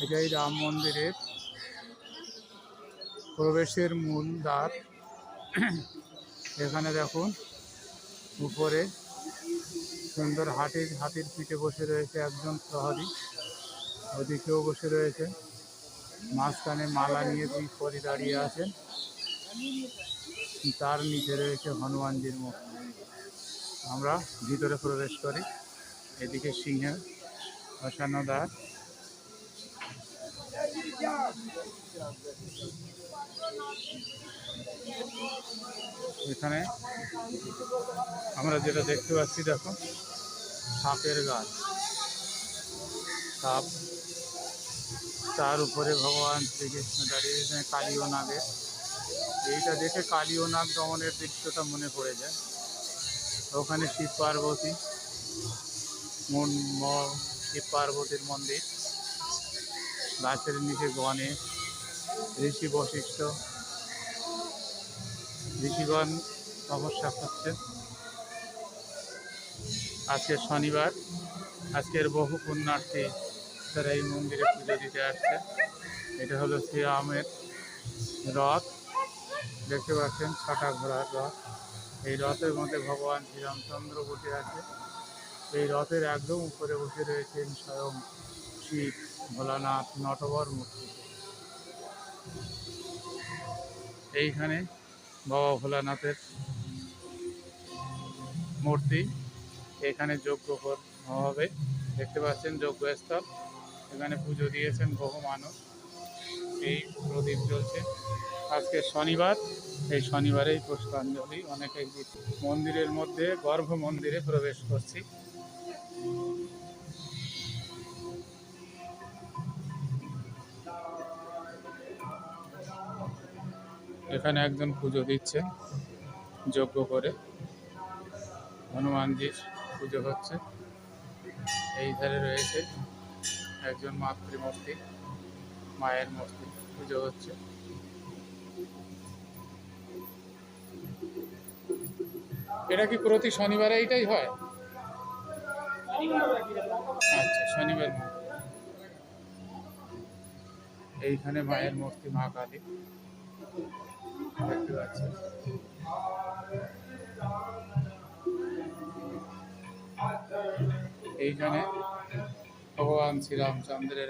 এটাই রাম মন্দিরের প্রবেশের মূল দ্বার। এখানে দেখুন উপরে সুন্দর হাতির পিঠে বসে রয়েছে একজন প্রহরী, ওদিকেও বসে রয়েছে। মাঝখানে মালা নিয়ে দুই পরী দাঁড়িয়ে আছেন, তার নিচে রয়েছে হনুমানজির মুখ। আমরা ভিতরে প্রবেশ করি। এদিকে সিংহের বসানো দ্বার। এখানে আমরা যেটা দেখতে পাচ্ছি, দেখো সাপের গাছ, সাপ, তার উপরে ভগবান শ্রীকৃষ্ণ দাঁড়িয়েছেন কালী ও নাগের। এইটা দেখে কালী ও নাগ দমনের দৃশ্যটা মনে পড়ে যায়। ওখানে শিব পার্বতীর মন্দির, গাছের নিচে গণেশ, ঋষি বশিষ্ঠ, ঋষিগণ তপস্যা করছে। আজকে শনিবার, আজকের বহু পুণ্যার্থী তারা এই মন্দিরে পুজো দিতে আসছে। এটা হলো শ্রীরামের রথ, দেখতে পাচ্ছেন 6টা ঘোড়ার রথ। এই রথের মধ্যে ভগবান শ্রীরামচন্দ্র বসে আছে। এই রথের একদম উপরে বসে রয়েছেন স্বয়ং শিব, ভোলানাথ, নটবর মূর্তি। এইখানে বাবা ভোলানাথের মূর্তি। এখানে যজ্ঞ হবে, দেখতে পাচ্ছেন যজ্ঞস্থল। এখানে পুজো দিয়েছেন বহু মানুষ। এই প্রদীপ জ্বলছে। আজকে শনিবার, এই শনিবারেই পুষ্পাঞ্জলি অনেকেই দিচ্ছে। মন্দিরের মধ্যে গর্ভ মন্দিরে প্রবেশ করছি। এখানে একজন পুজো দিচ্ছে যজ্ঞ করে, হনুমানজির পুজো হচ্ছে। এই ধারে রয়েছে একজন মাতৃমূর্তি, মায়ের মূর্তি, পুজো হচ্ছে। এটা কি প্রতি শনিবারে এইটাই হয়? আচ্ছা, শনিবার। এইখানে মায়ের মূর্তি, মা কালী দেখতে পাচ্ছেন। এইখানে ভগবান শ্রীরামচন্দ্রের